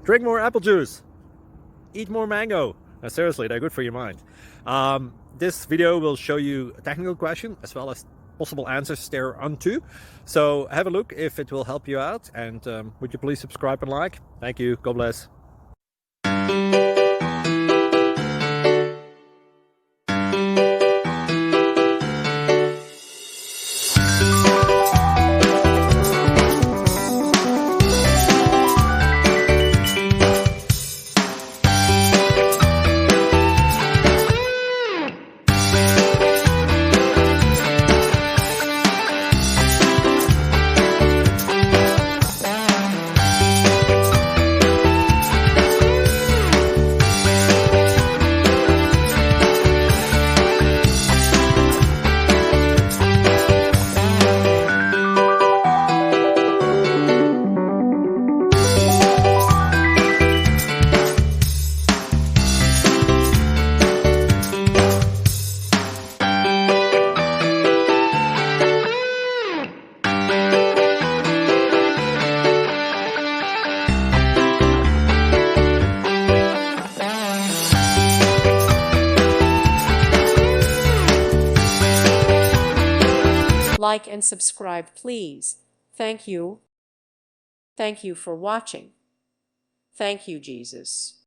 Drink more apple juice. Eat more mango. Seriously, they're good for your mind. This video will show you a technical question as well as possible answers thereunto. So have a look if it will help you out, and would you please subscribe and like? Thank you. God bless. Like and subscribe, please. Thank you. Thank you for watching. Thank you, Jesus.